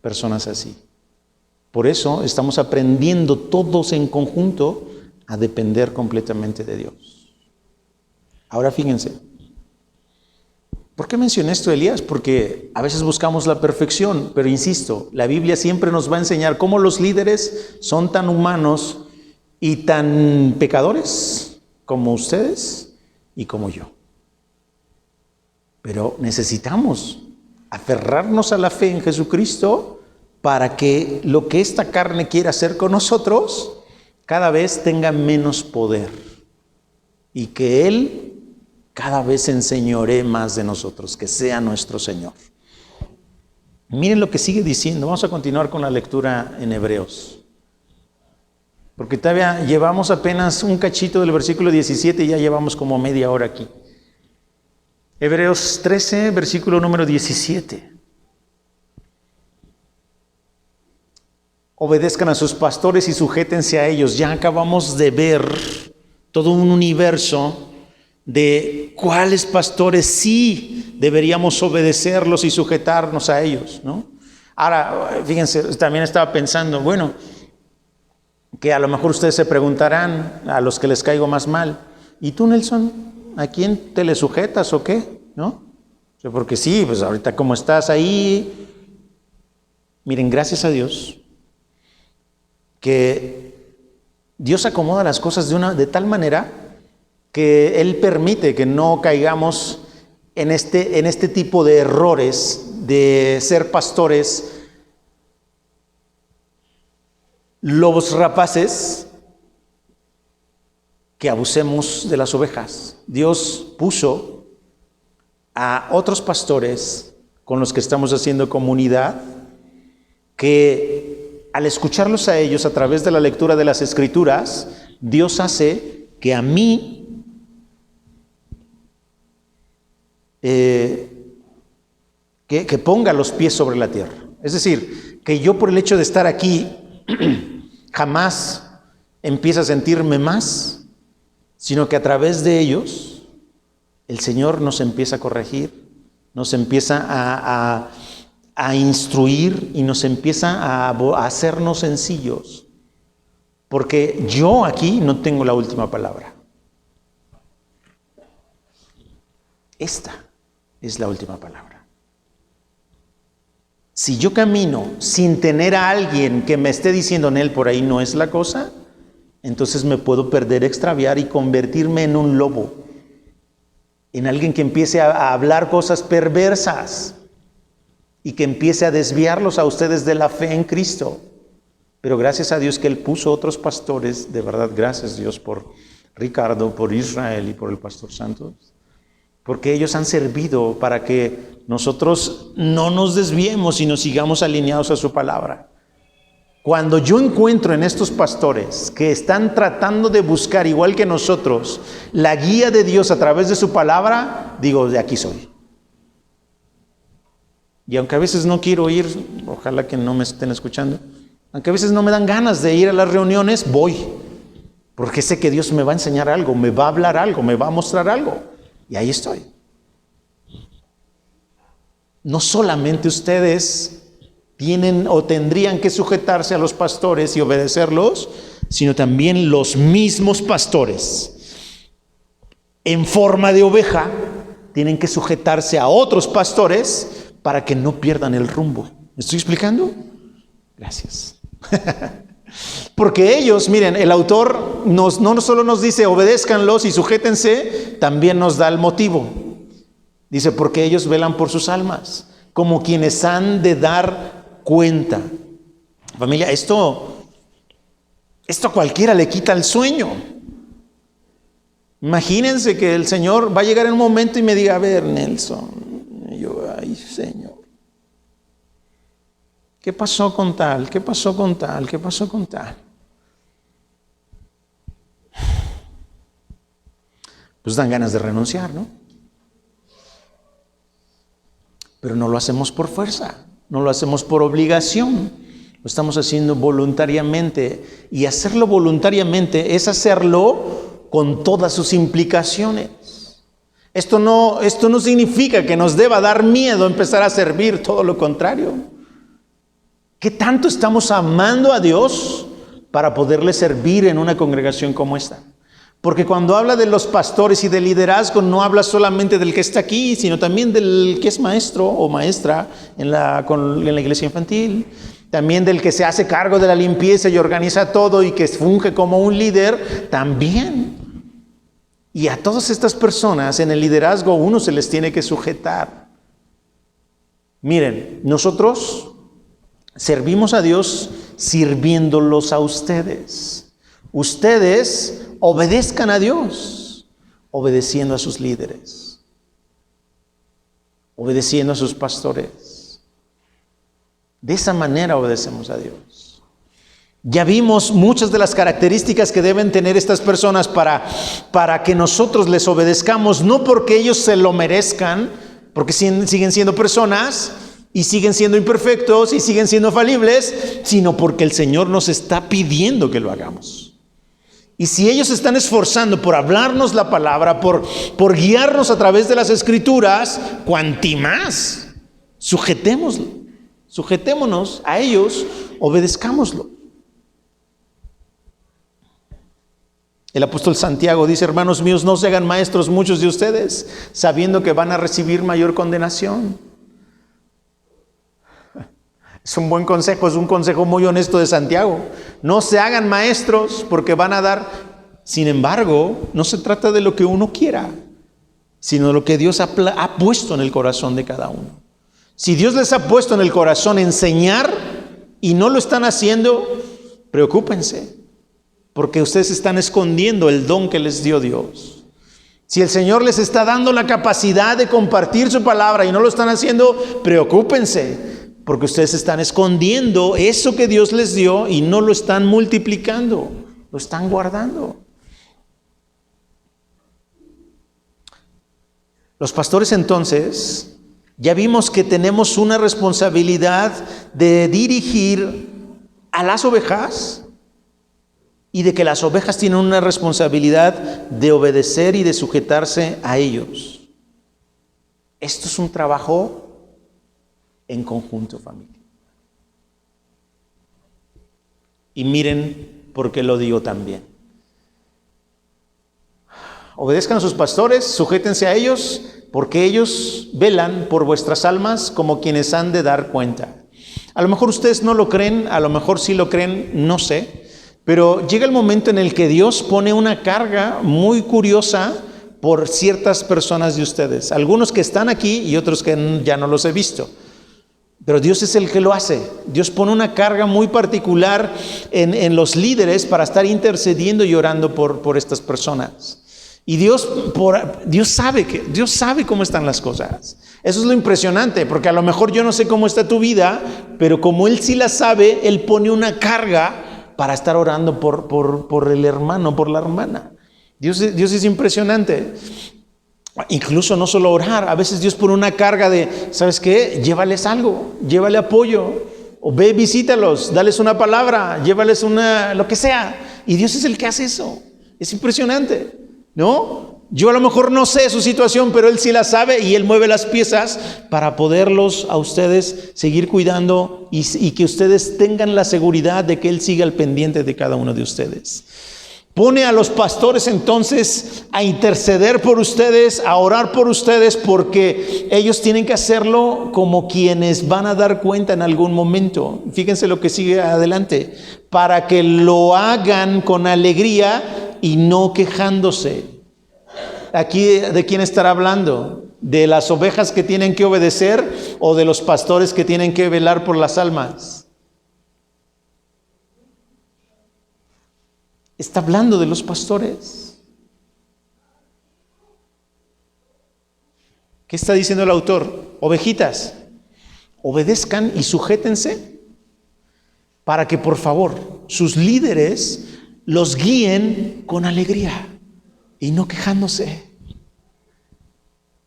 personas así. Por eso estamos aprendiendo todos en conjunto a depender completamente de Dios. Ahora fíjense, ¿por qué mencioné esto de Elías? Porque a veces buscamos la perfección, pero insisto, la Biblia siempre nos va a enseñar cómo los líderes son tan humanos y tan pecadores como ustedes y como yo. Pero necesitamos aferrarnos a la fe en Jesucristo para que lo que esta carne quiera hacer con nosotros cada vez tenga menos poder y que Él cada vez se enseñoree más de nosotros, que sea nuestro Señor. Miren lo que sigue diciendo. Vamos a continuar con la lectura en Hebreos. Porque todavía llevamos apenas un cachito del versículo 17 y ya llevamos como media hora aquí. Hebreos 13, versículo número 17. Obedezcan a sus pastores y sujétense a ellos. Ya acabamos de ver todo un universo de cuáles pastores sí deberíamos obedecerlos y sujetarnos a ellos, ¿no? Ahora, fíjense, también estaba pensando, bueno, que a lo mejor ustedes se preguntarán, a los que les caigo más mal, ¿y tú, Nelson, a quién te le sujetas o qué? ¿No? Porque sí, pues ahorita como estás ahí, miren, gracias a Dios, que Dios acomoda las cosas de tal manera que Él permite que no caigamos en este tipo de errores de ser pastores lobos rapaces, que abusemos de las ovejas. Dios puso a otros pastores con los que estamos haciendo comunidad, que al escucharlos a ellos a través de la lectura de las Escrituras, Dios hace que a mí que ponga los pies sobre la tierra. Es decir, que yo por el hecho de estar aquí jamás empiece a sentirme más, sino que a través de ellos el Señor nos empieza a corregir, nos empieza a instruir y nos empieza a hacernos sencillos. Porque yo aquí no tengo la última palabra. Esta es la última palabra. Si yo camino sin tener a alguien que me esté diciendo, en él por ahí no es la cosa, entonces me puedo perder, extraviar y convertirme en un lobo, en alguien que empiece a hablar cosas perversas y que empiece a desviarlos a ustedes de la fe en Cristo. Pero gracias a Dios que Él puso otros pastores, de verdad, gracias Dios por Ricardo, por Israel y por el pastor Santos, porque ellos han servido para que nosotros no nos desviemos y nos sigamos alineados a su palabra. Cuando yo encuentro en estos pastores que están tratando de buscar, igual que nosotros, la guía de Dios a través de su palabra, digo, de aquí soy. Y aunque a veces no quiero ir, ojalá que no me estén escuchando, aunque a veces no me dan ganas de ir a las reuniones, voy. Porque sé que Dios me va a enseñar algo, me va a hablar algo, me va a mostrar algo. Y ahí estoy. No solamente ustedes tienen o tendrían que sujetarse a los pastores y obedecerlos, sino también los mismos pastores, en forma de oveja, tienen que sujetarse a otros pastores para que no pierdan el rumbo. ¿Me estoy explicando? Gracias. Porque ellos, miren, el autor no solo nos dice obedézcanlos y sujétense, también nos da el motivo. Dice, porque ellos velan por sus almas, como quienes han de dar cuenta. Familia, esto a cualquiera le quita el sueño. Imagínense que el Señor va a llegar en un momento y me diga, a ver, Nelson, y yo, ay, Señor, ¿qué pasó con tal? ¿Qué pasó con tal? ¿Qué pasó con tal? Pues dan ganas de renunciar, ¿no? Pero no lo hacemos por fuerza, no lo hacemos por obligación, lo estamos haciendo voluntariamente. Y hacerlo voluntariamente es hacerlo con todas sus implicaciones. Esto no significa que nos deba dar miedo empezar a servir, todo lo contrario. ¿Qué tanto estamos amando a Dios para poderle servir en una congregación como esta? Porque cuando habla de los pastores y del liderazgo, no habla solamente del que está aquí, sino también del que es maestro o maestra en la iglesia infantil. También del que se hace cargo de la limpieza y organiza todo y que funge como un líder, también. Y a todas estas personas en el liderazgo uno se les tiene que sujetar. Miren, nosotros servimos a Dios sirviéndolos a ustedes. Ustedes obedezcan a Dios, obedeciendo a sus líderes, obedeciendo a sus pastores. De esa manera obedecemos a Dios. Ya vimos muchas de las características que deben tener estas personas para que nosotros les obedezcamos, no porque ellos se lo merezcan, porque siguen siendo personas y siguen siendo imperfectos y siguen siendo falibles, sino porque el Señor nos está pidiendo que lo hagamos. Y si ellos se están esforzando por hablarnos la palabra, por guiarnos a través de las Escrituras, cuanti más, sujetémonos a ellos, obedezcámoslo. El apóstol Santiago dice, hermanos míos, no se hagan maestros muchos de ustedes, sabiendo que van a recibir mayor condenación. Es un buen consejo, es un consejo muy honesto de Santiago. No se hagan maestros porque van a dar Sin embargo, no se trata de lo que uno quiera, sino lo que Dios ha puesto en el corazón de cada uno. Si Dios les ha puesto en el corazón enseñar y no lo están haciendo, preocúpense, porque ustedes están escondiendo el don que les dio Dios. Si el Señor les está dando la capacidad de compartir su palabra y no lo están haciendo, preocúpense, porque ustedes están escondiendo eso que Dios les dio y no lo están multiplicando, lo están guardando. Los pastores entonces, ya vimos que tenemos una responsabilidad de dirigir a las ovejas y de que las ovejas tienen una responsabilidad de obedecer y de sujetarse a ellos. Esto es un trabajo en conjunto, familia. Y miren por qué lo digo también. Obedezcan a sus pastores, sujétense a ellos, porque ellos velan por vuestras almas como quienes han de dar cuenta. A lo mejor ustedes no lo creen, a lo mejor sí lo creen, no sé. Pero llega el momento en el que Dios pone una carga muy curiosa por ciertas personas de ustedes. Algunos que están aquí y otros que ya no los he visto. Pero Dios es el que lo hace. Dios pone una carga muy particular en los líderes para estar intercediendo y orando por estas personas. Y Dios sabe cómo están las cosas. Eso es lo impresionante, porque a lo mejor yo no sé cómo está tu vida, pero como Él sí la sabe, Él pone una carga para estar orando por el hermano, por la hermana. Dios es impresionante. Incluso no solo orar, a veces Dios pone una carga de, ¿sabes qué? Llévales algo, llévale apoyo, o ve, visítalos, dales una palabra, llévales lo que sea. Y Dios es el que hace eso. Es impresionante, ¿no? Yo a lo mejor no sé su situación, pero Él sí la sabe y Él mueve las piezas para poderlos a ustedes seguir cuidando y que ustedes tengan la seguridad de que Él siga al pendiente de cada uno de ustedes. Pone a los pastores entonces a interceder por ustedes, a orar por ustedes, porque ellos tienen que hacerlo como quienes van a dar cuenta en algún momento. Fíjense lo que sigue adelante. Para que lo hagan con alegría y no quejándose. Aquí, ¿de quién estará hablando? ¿De las ovejas que tienen que obedecer o de los pastores que tienen que velar por las almas? Está hablando de los pastores. ¿Qué está diciendo el autor? Ovejitas, obedezcan y sujétense para que por favor sus líderes los guíen con alegría y no quejándose.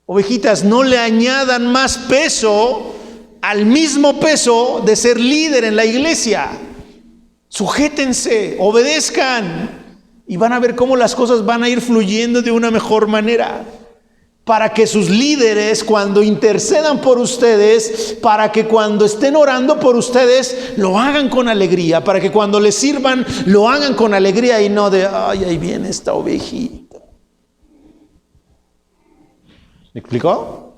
Ovejitas, no le añadan más peso al mismo peso de ser líder en la iglesia. Sujétense, obedezcan y van a ver cómo las cosas van a ir fluyendo de una mejor manera. Para que sus líderes, cuando intercedan por ustedes, para que cuando estén orando por ustedes, lo hagan con alegría. Para que cuando les sirvan, lo hagan con alegría y no de, ay, ahí viene esta ovejita. ¿Me explicó?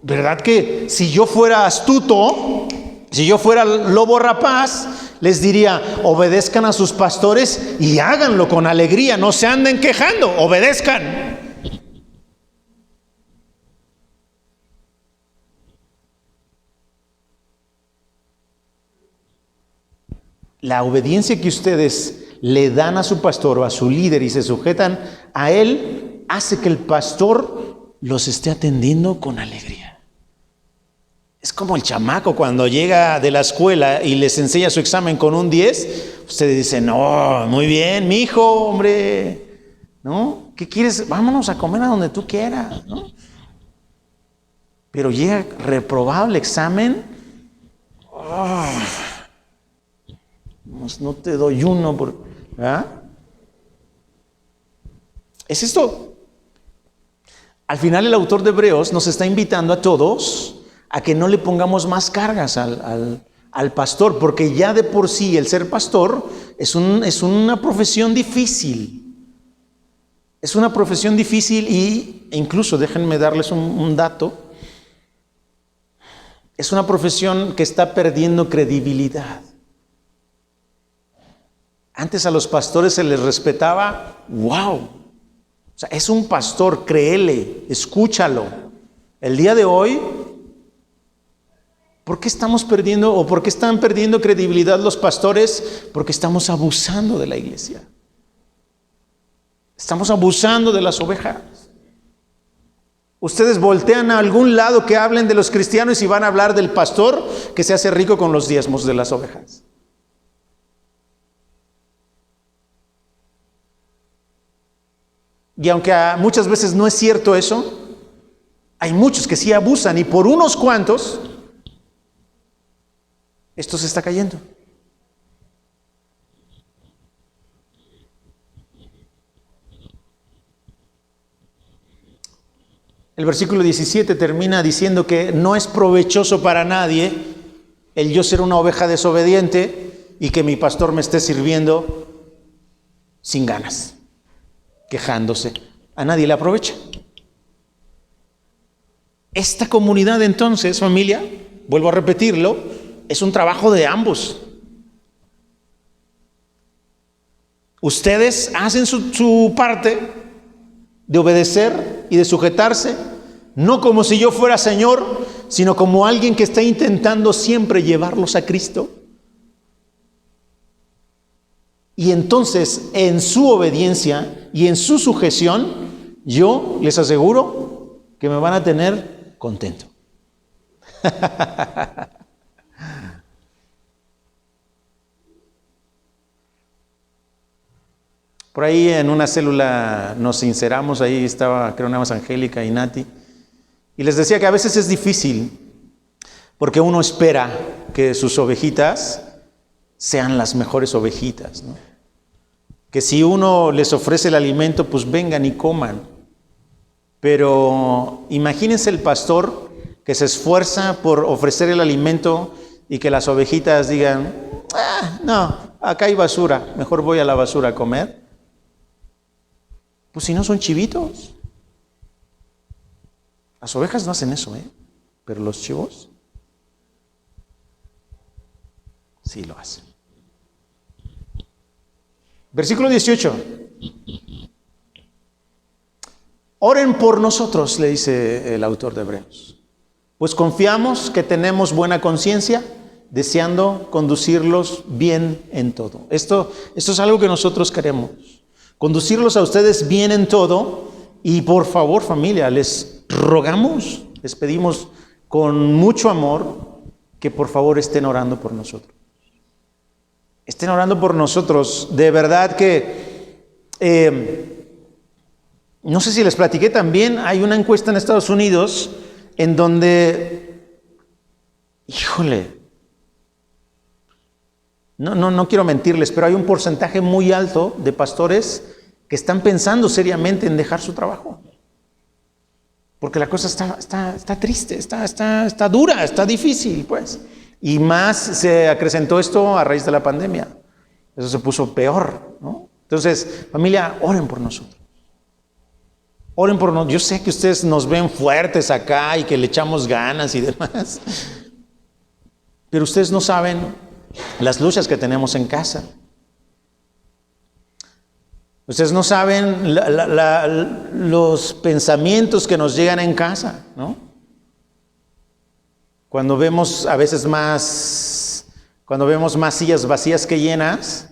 ¿Verdad que si yo fuera astuto, si yo fuera lobo rapaz, les diría, obedezcan a sus pastores y háganlo con alegría, no se anden quejando, obedezcan. La obediencia que ustedes le dan a su pastor o a su líder y se sujetan a él, hace que el pastor los esté atendiendo con alegría. Es como el chamaco cuando llega de la escuela y les enseña su examen con un 10. Ustedes dicen, no, muy bien, mi hijo, hombre, ¿no? ¿Qué quieres? Vámonos a comer a donde tú quieras, ¿no? Pero llega reprobable examen. Oh, no te doy uno, ¿verdad? Es esto. Al final el autor de Hebreos nos está invitando a todos a que no le pongamos más cargas al pastor, porque ya de por sí el ser pastor es una profesión difícil. Es una profesión difícil e incluso, déjenme darles un dato, es una profesión que está perdiendo credibilidad. Antes a los pastores se les respetaba. ¡Wow! O sea, es un pastor, créele, escúchalo. El día de hoy, ¿por qué estamos perdiendo o por qué están perdiendo credibilidad los pastores? Porque estamos abusando de la iglesia. Estamos abusando de las ovejas. Ustedes voltean a algún lado que hablen de los cristianos y van a hablar del pastor que se hace rico con los diezmos de las ovejas. Y aunque muchas veces no es cierto eso, hay muchos que sí abusan y por unos cuantos esto se está cayendo. El versículo 17 termina diciendo que no es provechoso para nadie el yo ser una oveja desobediente y que mi pastor me esté sirviendo sin ganas, quejándose. A nadie le aprovecha. Esta comunidad entonces, familia, vuelvo a repetirlo, es un trabajo de ambos. Ustedes hacen su parte de obedecer y de sujetarse, no como si yo fuera Señor, sino como alguien que está intentando siempre llevarlos a Cristo. Y entonces, en su obediencia y en su sujeción, yo les aseguro que me van a tener contento. Por ahí en una célula nos sinceramos, ahí estaba, creo, nada más Angélica y Nati, y les decía que a veces es difícil, porque uno espera que sus ovejitas sean las mejores ovejitas, ¿no? Que si uno les ofrece el alimento, pues vengan y coman. Pero imagínense el pastor que se esfuerza por ofrecer el alimento y que las ovejitas digan, no, acá hay basura, mejor voy a la basura a comer. Pues si no son chivitos. Las ovejas no hacen eso, pero los chivos sí lo hacen. Versículo 18. Oren por nosotros, le dice el autor de Hebreos, pues confiamos que tenemos buena conciencia, deseando conducirlos bien en todo. Esto es algo que nosotros queremos. Conducirlos a ustedes bien en todo. Y por favor, familia, les rogamos, les pedimos con mucho amor que por favor estén orando por nosotros. Estén orando por nosotros. De verdad que, no sé si les platiqué también, hay una encuesta en Estados Unidos en donde, híjole, no quiero mentirles, pero hay un porcentaje muy alto de pastores que están pensando seriamente en dejar su trabajo. Porque la cosa está triste, está dura, está difícil, pues. Y más se acrecentó esto a raíz de la pandemia. Eso se puso peor, ¿no? Entonces, familia, oren por nosotros. Oren por nosotros. Yo sé que ustedes nos ven fuertes acá y que le echamos ganas y demás. Pero ustedes no saben las luchas que tenemos en casa. Ustedes no saben los pensamientos que nos llegan en casa, ¿no? Cuando vemos más sillas vacías que llenas,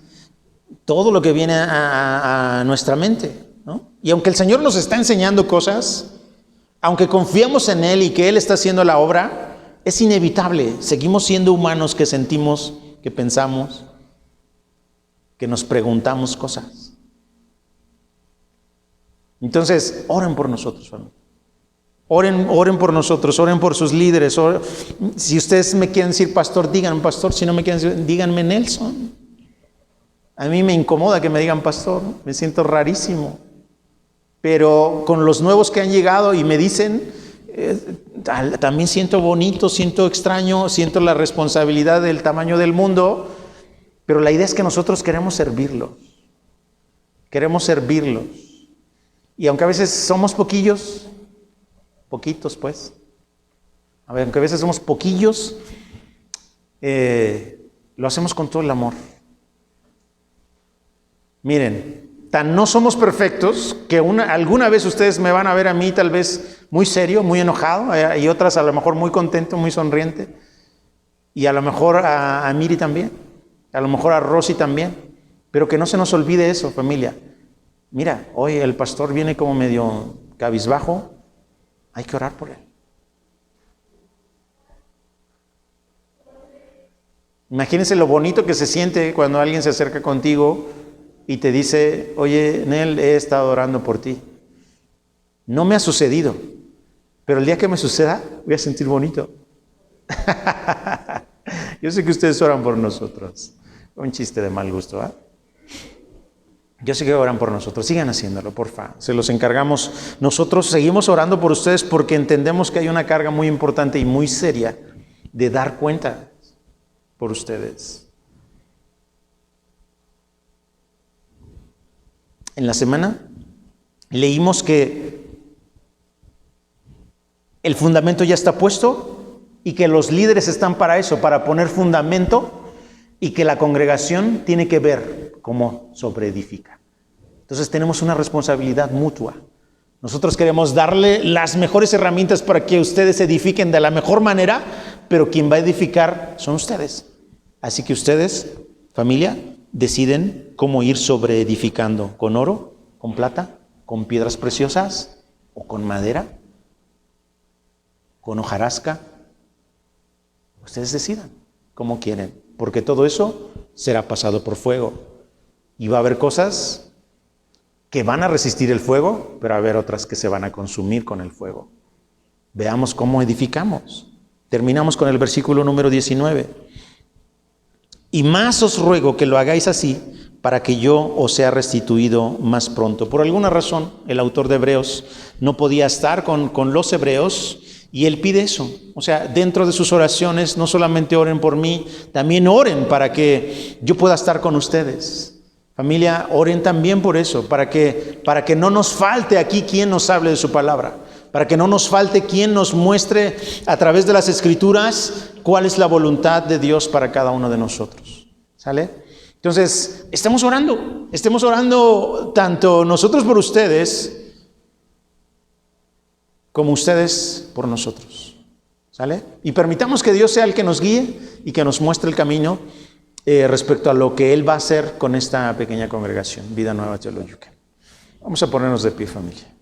todo lo que viene a nuestra mente, ¿no? Y aunque el Señor nos está enseñando cosas, aunque confiamos en Él y que Él está haciendo la obra, es inevitable. Seguimos siendo humanos que sentimos, que pensamos, que nos preguntamos cosas. Entonces, oren por nosotros, familia. Oren por nosotros, oren por sus líderes. Si ustedes me quieren decir pastor, díganme pastor. Si no me quieren decir, díganme Nelson. A mí me incomoda que me digan pastor, me siento rarísimo. Pero con los nuevos que han llegado y me dicen, también siento bonito, siento extraño, siento la responsabilidad del tamaño del mundo. Pero la idea es que nosotros queremos servirlos. Queremos servirlos. Y aunque a veces somos poquitos pues, aunque a veces somos poquillos, lo hacemos con todo el amor. Miren, tan no somos perfectos que alguna vez ustedes me van a ver a mí tal vez muy serio, muy enojado, y otras a lo mejor muy contento, muy sonriente, y a lo mejor a Miri también, a lo mejor a Rosy también, pero que no se nos olvide eso, familia. Mira, hoy el pastor viene como medio cabizbajo, hay que orar por él. Imagínense lo bonito que se siente cuando alguien se acerca contigo y te dice, oye, Nel, he estado orando por ti. No me ha sucedido, pero el día que me suceda, voy a sentir bonito. Yo sé que ustedes oran por nosotros. Un chiste de mal gusto, ¿eh? Yo sé que oran por nosotros. Sigan haciéndolo, porfa. Se los encargamos. Nosotros seguimos orando por ustedes porque entendemos que hay una carga muy importante y muy seria de dar cuenta por ustedes. En la semana leímos que el fundamento ya está puesto y que los líderes están para eso, para poner fundamento, y que la congregación tiene que ver cómo sobreedifica. Entonces tenemos una responsabilidad mutua. Nosotros queremos darle las mejores herramientas para que ustedes edifiquen de la mejor manera, pero quien va a edificar son ustedes. Así que ustedes, familia, deciden cómo ir sobreedificando, con oro, con plata, con piedras preciosas o con madera, con hojarasca. Ustedes decidan cómo quieren, porque todo eso será pasado por fuego. Y va a haber cosas que van a resistir el fuego, pero va a haber otras que se van a consumir con el fuego. Veamos cómo edificamos. Terminamos con el versículo número 19. Y más os ruego que lo hagáis así, para que yo os sea restituido más pronto. Por alguna razón, el autor de Hebreos no podía estar con los hebreos, y él pide eso. O sea, dentro de sus oraciones, no solamente oren por mí, también oren para que yo pueda estar con ustedes. Familia, oren también por eso, para que no nos falte aquí quien nos hable de su palabra, para que no nos falte quien nos muestre a través de las Escrituras cuál es la voluntad de Dios para cada uno de nosotros. ¿Sale? Entonces, estemos orando tanto nosotros por ustedes, como ustedes por nosotros. ¿Sale? Y permitamos que Dios sea el que nos guíe y que nos muestre el camino respecto a lo que Él va a hacer con esta pequeña congregación, Vida Nueva Teológica. Vamos a ponernos de pie, familia.